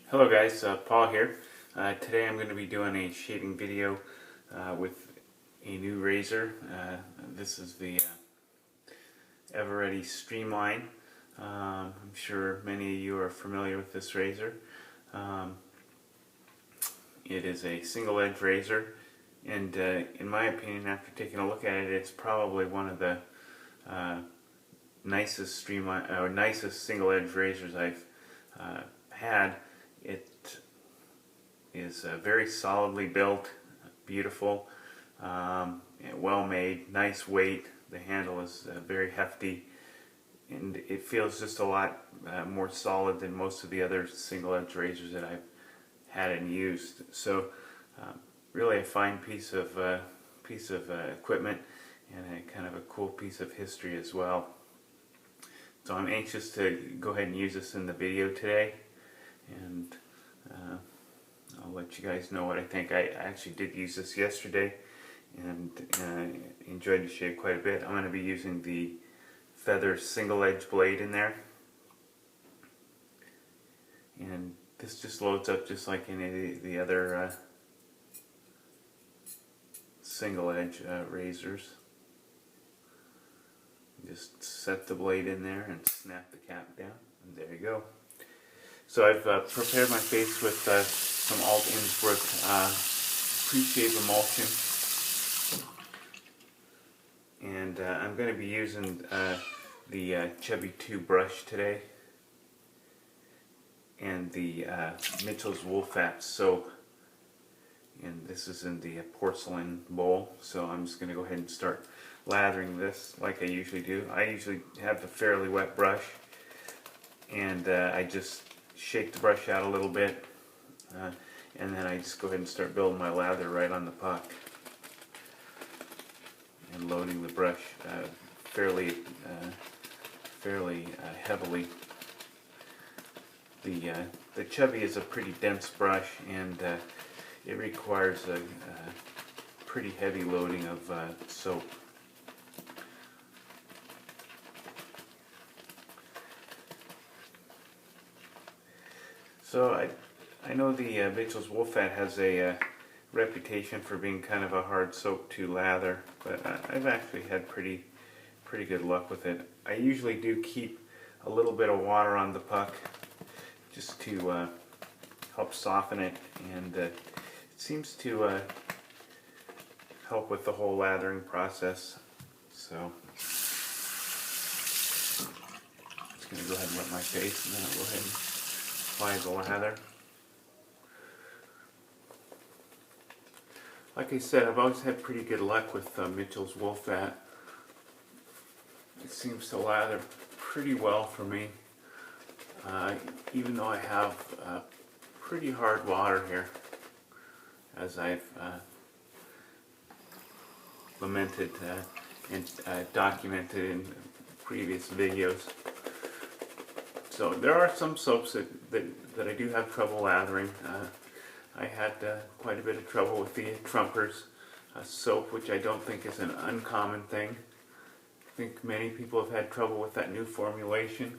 Hello guys, Paul here. Today I'm going to be doing a shaving video with a new razor. This is the Ready Streamline. I'm sure many of you are familiar with this razor. It is a single edge razor, and in my opinion, after taking a look at it, it's probably one of the nicest single edge razors I've had. It is very solidly built, beautiful, well made, nice weight. The handle is very hefty, and it feels just a lot more solid than most of the other single edge razors that I've had and used. So really a fine piece of equipment, and a kind of a cool piece of history as well. So I'm anxious to go ahead and use this in the video today, and I'll let you guys know what I think. I actually did use this yesterday and enjoyed the shave quite a bit. I'm going to be using the Feather single edge blade in there, and this just loads up just like any of the other single edge razors. Just set the blade in there and snap the cap down, and there you go. So I've prepared my face with some Alt Innsbruck pre-shave emulsion, and I'm going to be using the Chubby 2 brush today, and the Mitchell's Wool Fat soap, and this is in the porcelain bowl. So I'm just going to go ahead and start lathering this like I usually do. I usually have a fairly wet brush, and I just shake the brush out a little bit, and then I just go ahead and start building my lather right on the puck and loading the brush fairly heavily. The Chubby is a pretty dense brush, and it requires a pretty heavy loading of soap. So I know the Mitchell's Wool Fat has a reputation for being kind of a hard soap to lather, but I've actually had pretty good luck with it. I usually do keep a little bit of water on the puck just to help soften it, and it seems to help with the whole lathering process. So I'm just going to go ahead and wet my face, and then I'll go ahead and apply the lather. Like I said, I've always had pretty good luck with Mitchell's Wool Fat. It seems to lather pretty well for me, even though I have pretty hard water here, as I've lamented and documented in previous videos. So there are some soaps that I do have trouble lathering. I had quite a bit of trouble with the Trumpers soap, which I don't think is an uncommon thing. I think many people have had trouble with that new formulation.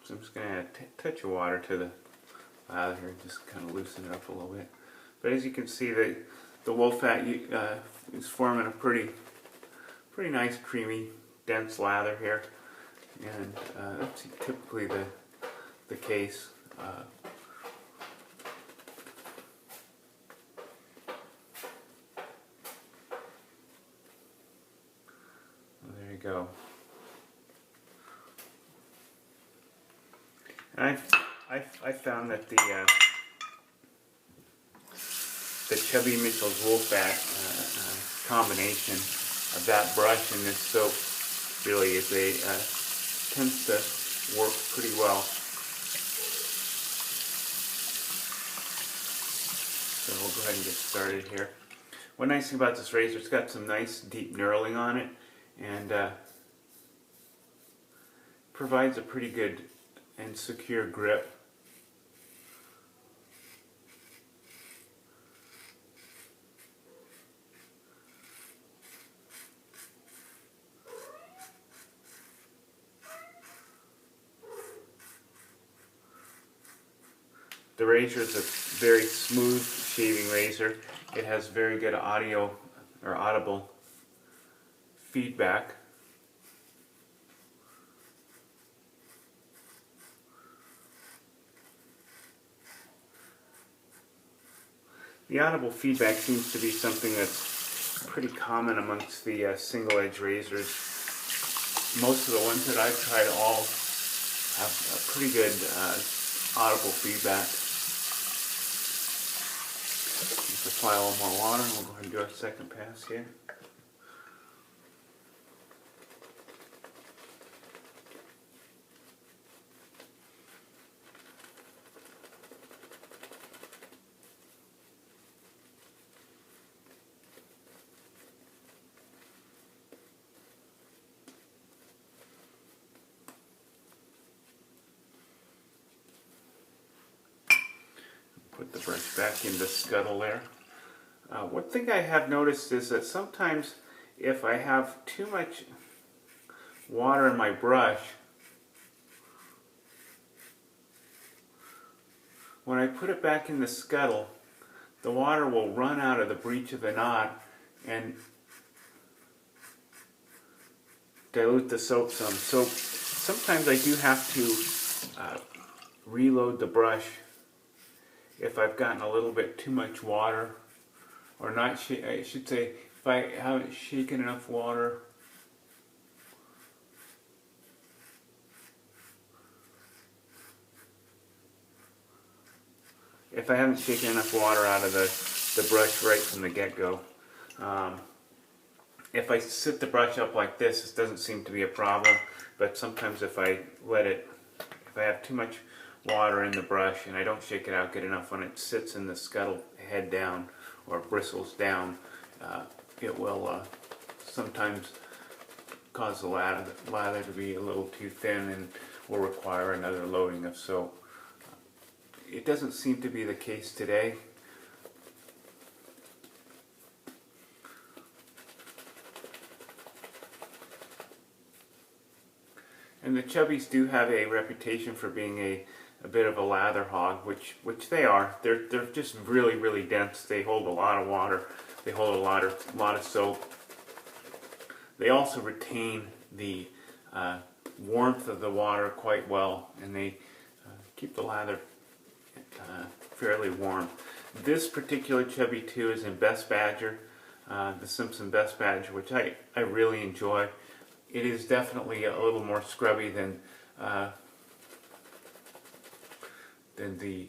So I'm just going to add a touch of water to the lather here, just kind of loosen it up a little bit. But as you can see, the wool fat is forming a pretty nice, creamy, dense lather here, and that's typically the case. There you go. And I found that the Chubby Mitchell's Wool Fat combination of that brush and this soap really tends to work pretty well. So we'll go ahead and get started here. One nice thing about this razor, it's got some nice deep knurling on it, and provides a pretty good and secure grip The razor is a very smooth shaving razor. It has very good audio or audible feedback. The audible feedback seems to be something that's pretty common amongst the single edge razors. Most of the ones that I've tried all have a pretty good audible feedback. Just apply a little more water and we'll go ahead and do our second pass here. Put the brush back in the scuttle there. One thing I have noticed is that sometimes if I have too much water in my brush, when I put it back in the scuttle, the water will run out of the breech of the knot and dilute the soap some. So sometimes I do have to reload the brush if I've gotten a little bit too much water, or not, I should say, if I haven't shaken enough water. If I haven't shaken enough water out of the brush right from the get-go. If I sit the brush up like this, it doesn't seem to be a problem, but sometimes if I have too much water in the brush and I don't shake it out good enough, when it sits in the scuttle head down or bristles down, it will sometimes cause the lather to be a little too thin and will require another loading of soap. It doesn't seem to be the case today. And the Chubbies do have a reputation for being a bit of a lather hog, which they are. They're just really dense. They hold a lot of water. They hold a lot of soap. They also retain the warmth of the water quite well, and they keep the lather fairly warm. This particular Chubby 2 is in Best Badger, the Simpson Best Badger, which I really enjoy. It is definitely a little more scrubby than the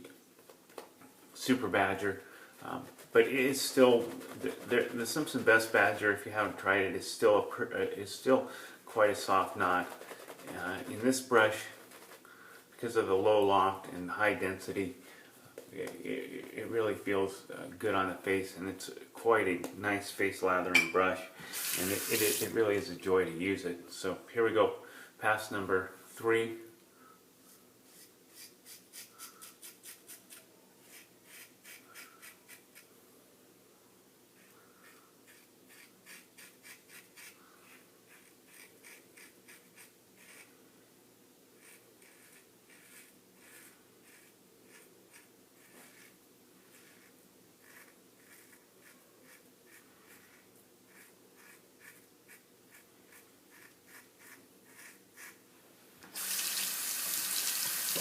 Super Badger, but it is still the Simpson Best Badger. If you haven't tried it, is still quite a soft knot. In this brush, because of the low loft and high density, it really feels good on the face, and it's quite a nice face lathering brush, and it really is a joy to use it. So here we go, pass number 3.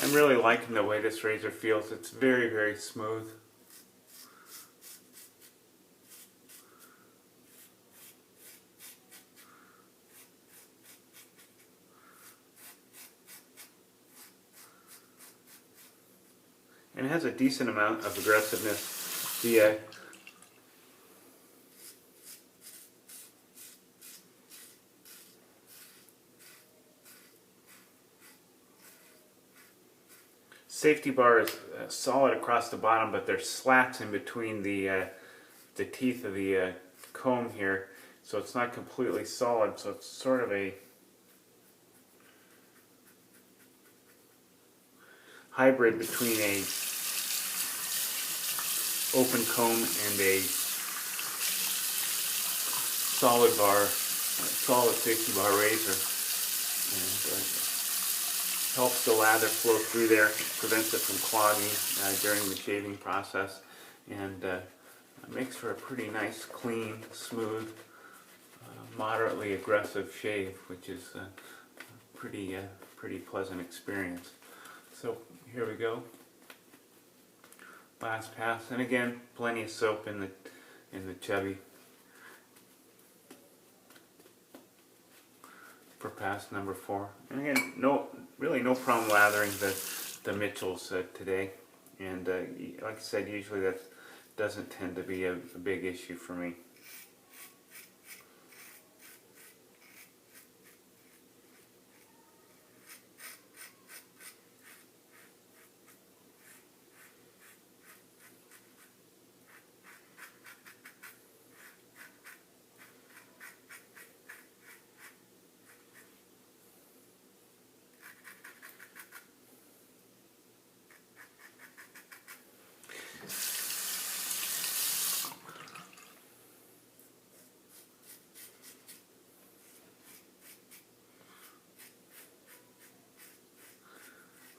I'm really liking the way this razor feels. It's very smooth. And it has a decent amount of aggressiveness. The safety bar is solid across the bottom, but there's slats in between the teeth of the comb here, so it's not completely solid. So it's sort of a hybrid between a open comb and a solid safety bar razor. And helps the lather flow through there, prevents it from clogging during the shaving process, and makes for a pretty nice, clean, smooth, moderately aggressive shave, which is a pretty pleasant experience. So here we go. Last pass, and again, plenty of soap in the Chubby for pass number 4. And again, really no problem lathering the Mitchells today. And like I said, usually that doesn't tend to be a big issue for me.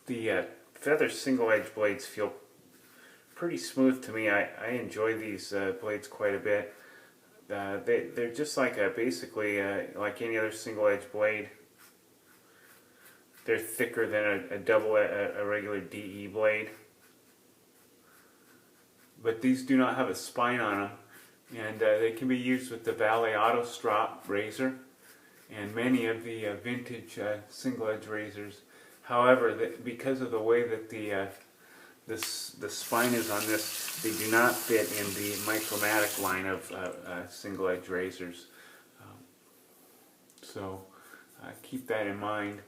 The Feather single edge blades feel pretty smooth to me. I enjoy these blades quite a bit. They're just like basically like any other single edge blade. They're thicker than a regular DE blade, but these do not have a spine on them, and they can be used with the Valet Auto Strop razor and many of the vintage single edge razors. However, because of the way that the spine is on this, they do not fit in the Micromatic line of single edge razors. So keep that in mind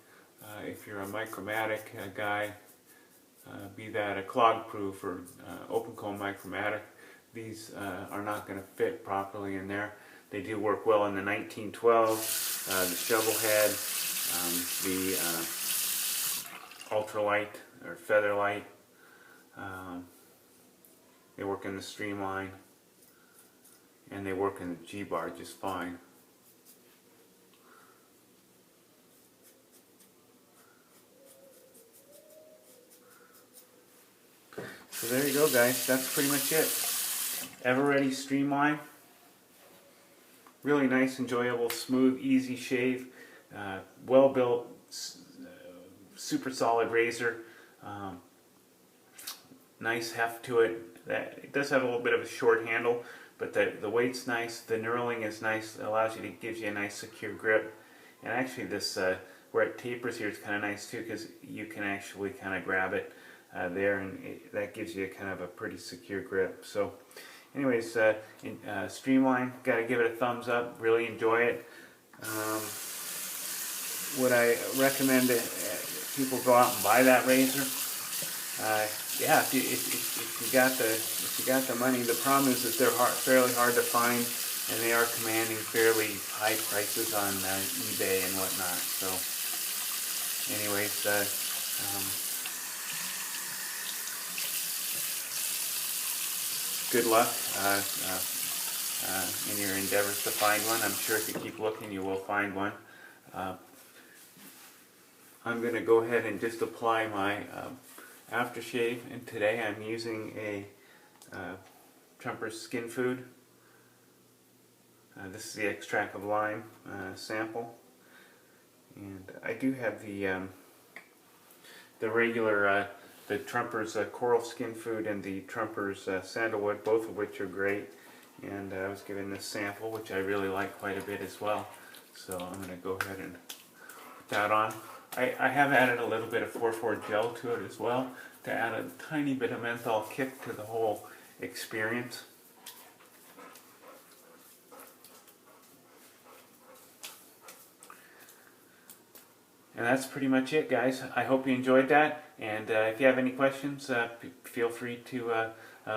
if you're a Micromatic guy, be that a clog proof or open comb Micromatic. These are not going to fit properly in there. They do work well in the 1912, the shovel head, the ultralight or Featherlight. They work in the Streamline, and they work in the G-bar just fine. So there you go, guys. That's pretty much it. Ready Streamline. Really nice, enjoyable, smooth, easy shave. Well built, super solid razor. Nice heft to it. It does have a little bit of a short handle, but the weight's nice. The knurling is nice. It allows you gives you a nice secure grip. And actually, this where it tapers here is kind of nice too, because you can actually kind of grab it there, and that gives you kind of a pretty secure grip. So, anyways, Streamline, gotta give it a thumbs up. Really enjoy it. Would I recommend that people go out and buy that razor? Yeah, if you got the money. The problem is that they're fairly hard to find, and they are commanding fairly high prices on eBay and whatnot. So, anyways, good luck in your endeavors to find one. I'm sure if you keep looking, you will find one. I'm going to go ahead and just apply my aftershave, and today I'm using a Trumper's Skinfood. This is the extract of lime sample, and I do have the regular the Trumper's Coral Skinfood and the Trumper's Sandalwood, both of which are great. And I was given this sample, which I really like quite a bit as well. So I'm going to go ahead and put that on. I have added a little bit of 4,4 gel to it as well, to add a tiny bit of menthol kick to the whole experience. And that's pretty much it, guys. I hope you enjoyed that. And if you have any questions, feel free to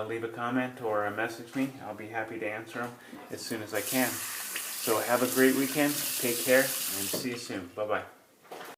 leave a comment or message me. I'll be happy to answer them as soon as I can. So have a great weekend. Take care, and see you soon. Bye-bye.